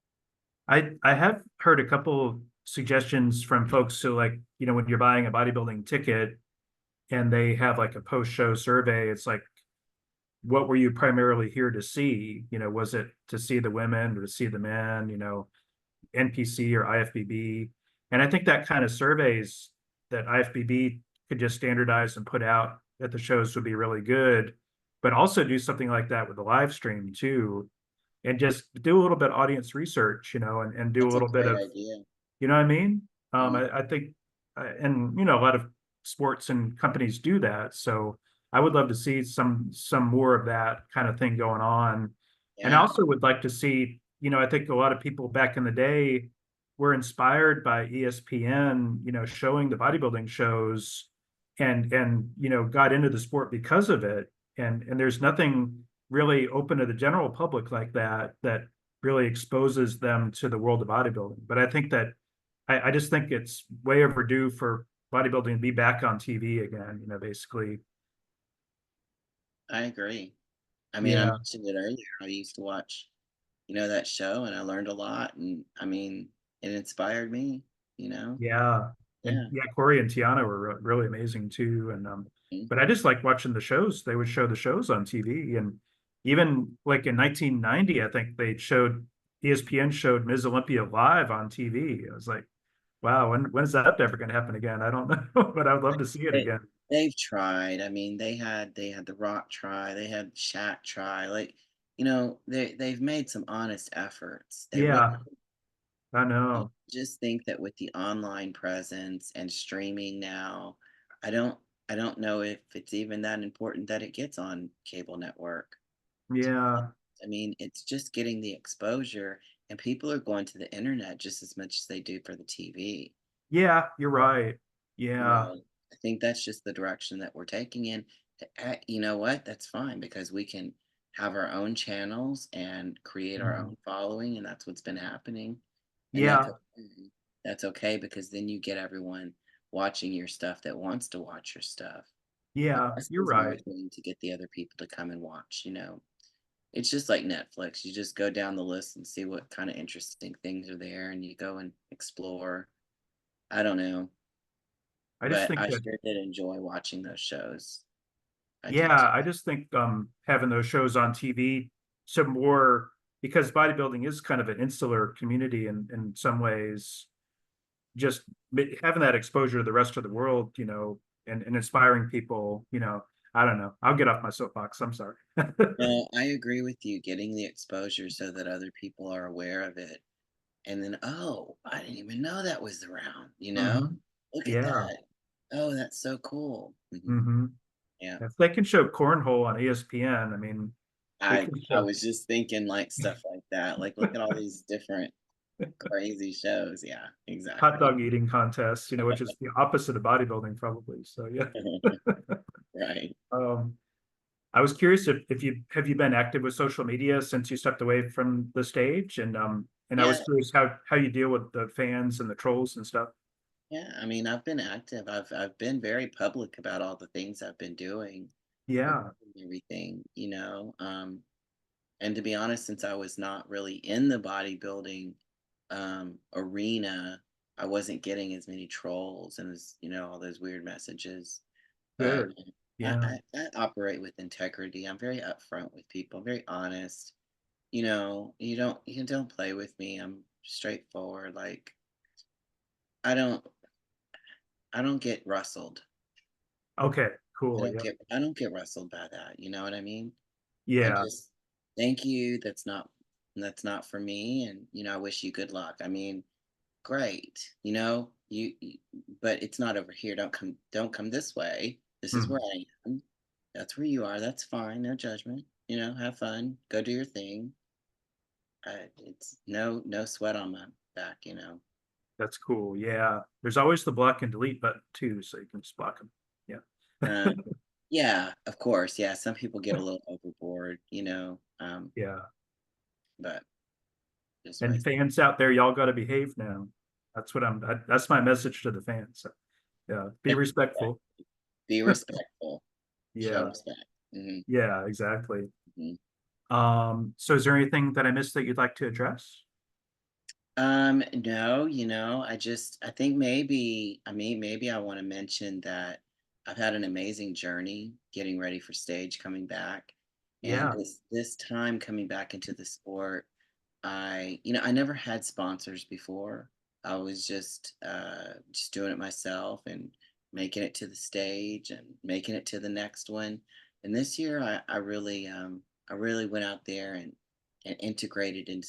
I have heard a couple suggestions from folks who like, when you're buying a bodybuilding ticket and they have like a post-show survey, it's like, what were you primarily here to see? Was it to see the women or to see the men, NPC or IFBB? And I think that kind of surveys that IFBB could just standardize and put out at the shows would be really good, but also do something like that with the live stream too, and just do a little bit of audience research, and do a That's a little bit great of, idea. you know what I mean? Mhm. I think, and a lot of sports and companies do that. So I would love to see some more of that kind of thing going on. And I Yeah, also would like to see, I think a lot of people back in the day were inspired by ESPN, showing the bodybuilding shows, and got into the sport because of it. And there's nothing really open to the general public like that really exposes them to the world of bodybuilding. But I think that I just think it's way overdue for bodybuilding to be back on TV again, basically. I agree. I mean, I Yeah, mentioned it earlier. I used to watch, you know, that show and I learned a lot and I mean, it inspired me, you know? yeah. And Yeah. yeah, Corey and Tiana were really amazing too. And Mm. but I just like watching the shows. They would show the shows on TV. And even like in 1990, I think they showed ESPN showed Ms. Olympia live on TV. I was like, wow, when's that ever going to happen again? I don't know, but I'd love to see it They again. they've tried. I mean, they had The Rock try, they had Shaq try. Like, you know, they've made some honest efforts. They really Yeah, I I know. just think that with the online presence and streaming now, I don't I don't know if it's even that important that it gets on cable network. Yeah, I mean, it's just getting the exposure, and people are going to the internet just as much as they do for the TV. yeah, you're right. You Yeah, know, I think that's just the direction that we're taking in. You know what? That's fine because we can have our own channels and create our mhm. own following, and that's what's been happening. And that's Yeah, okay. That's okay because then you get everyone watching your stuff that wants to watch your stuff. The yeah, rest you're is another right. thing to get the other people to come and watch, you know. It's just like Netflix. You just go down the list and see what kind of interesting things are there, and you go and explore. I don't know, I just but think I that, sure did enjoy watching those shows. I did too. yeah, I just think having those shows on TV, some more, because bodybuilding is kind of an insular community in some ways, just having that exposure to the rest of the world, and inspiring people, I don't know. I'll get off my soapbox. I'm sorry. No, I agree with you. Getting the exposure so that other people are aware of it, and then oh, I didn't even know that was around. You know, Hmm. look at Yeah. that. Oh, that's so cool. Hmm. Yeah. If they can show cornhole on ESPN, I mean, they can I show was just thinking like stuff like that. Like, look at all these different crazy shows. Yeah, hot exactly. dog eating contests, which is the opposite of bodybuilding, probably. So yeah. Right. Um, I was curious if you been active with social media since you stepped away from the stage, and I was Yeah. curious how you deal with the fans and the trolls and stuff. Yeah. I mean, I've been active. I've been very public about all the things I've been doing. Yeah, everything, you know. And to be honest, since I was not really in the bodybuilding arena, I wasn't getting as many trolls and as all those weird messages. But good. Yeah. I operate with integrity. I'm very upfront with people. I'm very honest. You don't play with me. I'm straightforward. Like I don't I don't get rustled. Okay, cool. Yeah. I don't get rustled by that. You know what I mean? I Yeah. just thank you. That's not for me. And I wish you good luck. I mean, great. But it's not over here. Don't come this way. This is where Mm, I am. That's where you are. That's fine. No judgment. Have fun. Go do your thing. It's no sweat on my back. that's cool. Yeah. There's always the block and delete button too, so you can just block them. Yeah. Uh, yeah, of course. Yeah, some people get a little overboard, Yeah. but just my And fans out there, y'all got to behave now. That's my message to the fans. So, yeah. Be respectful. be respectful, show Yeah. respect. Hmm. Yeah, exactly. Hmm. So is there anything that I missed that you'd like to address? No, I think maybe I want to mention that I've had an amazing journey getting ready for stage coming back. And Yeah. this time coming back into the sport, I never had sponsors before. I was just doing it myself and making it to the stage and making it to the next one. And this year I really went out there and integrated into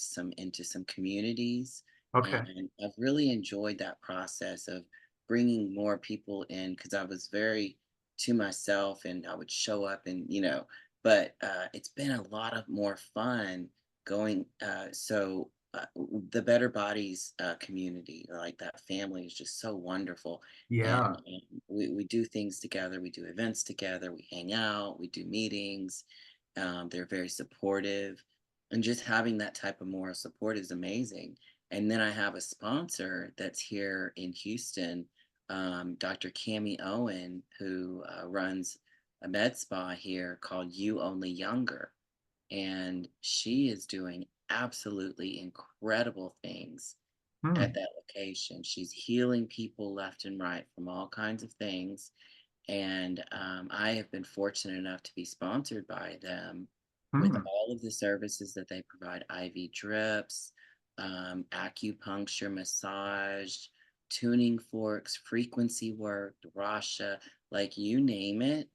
some communities, Okay. and I've really enjoyed that process of bringing more people in because I was very to myself and I would show up and but it's been a lot of more fun going the Better Bodies community, like that family, is just so wonderful. Yeah. And we do things together, we do events together, we hang out, we do meetings. They're very supportive, and just having that type of moral support is amazing. And then I have a sponsor that's here in Houston, Dr. Cami Owen, who runs a med spa here called You Only Younger, and she is doing absolutely incredible things at Hmm. that location. She's healing people left and right from all kinds of things. And I have been fortunate enough to be sponsored by them with Hmm. all of the services that they provide: IV drips, acupuncture, massage, tuning forks, frequency work, rasha, like you name it,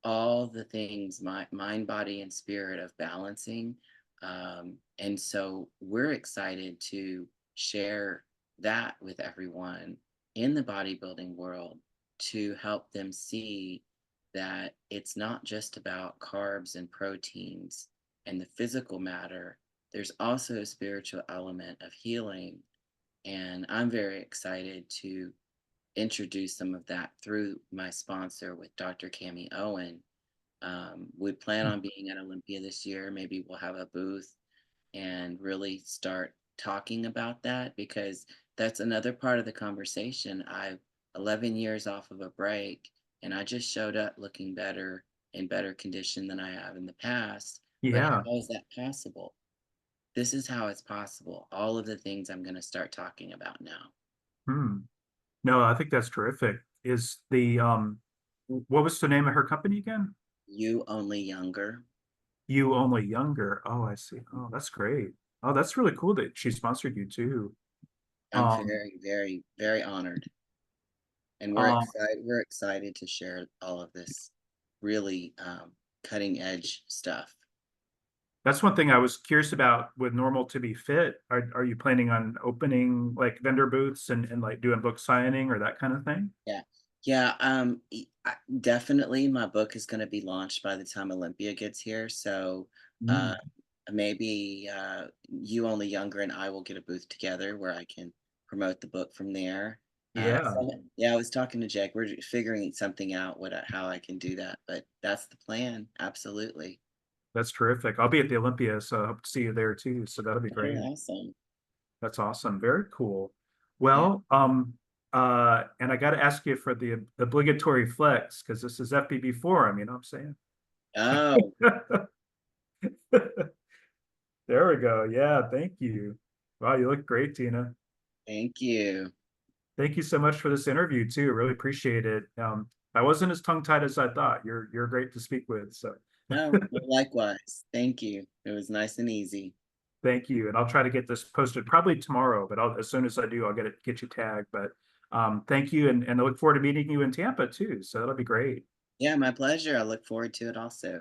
all the things, mind, body, and spirit of balancing. And so we're excited to share that with everyone in the bodybuilding world to help them see that it's not just about carbs and proteins and the physical matter. There's also a spiritual element of healing. And I'm very excited to introduce some of that through my sponsor with Dr. Cami Owen. We plan on being at Olympia this year. Maybe we'll have a booth and really start talking about that, because that's another part of the conversation. I've 11 years off of a break, and I just showed up looking better, in better condition than I have in the past. But how Yeah. is that possible? This is how it's possible. All of the things I'm going to start talking about now. Hmm. No, I think that's terrific. Is the what was the name of her company again? You Only Younger. You Only Younger. Oh, I see. Oh, that's great. Oh, that's really cool that she sponsored you too. I'm Um, very, very, very honored, and um, we're excited to share all of this really cutting edge stuff. that's one thing I was curious about with Normal to Be Fit. Are you planning on opening like vendor booths and like doing book signing or that kind of thing? Yeah. Yeah, definitely my book is gonna be launched by the time Olympia gets here, so, uh, Mm. maybe, You Only Younger and I will get a booth together where I can promote the book from there. Yeah, Yeah, I was talking to Jake, we're figuring something out how I can do that, but that's the plan, absolutely. that's terrific. I'll be at the Olympia, so I hope to see you there too. So that'll be Oh, great. awesome. That's awesome. Very cool. Yeah. Well, and I got to ask you for the obligatory flex because this is FBB forum, you know what I'm saying? Oh, There we go. Yeah, thank you. Wow, you look great, Tina. thank you. Thank you so much for this interview too. Really appreciate it. I wasn't as tongue-tied as I thought. You're great to speak with. So No, well, likewise. Thank you. It was nice and easy. thank you. And I'll try to get this posted probably tomorrow, but as soon as I do, I'll get you tagged. But thank you, and I look forward to meeting you in Tampa too. So that'll be great. Yeah, my pleasure. I look forward to it also.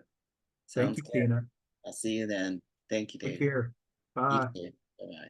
Thank Sounds you, good. Tina. I'll see you then. Thank you, Take David. care. You Bye. too. Bye-bye.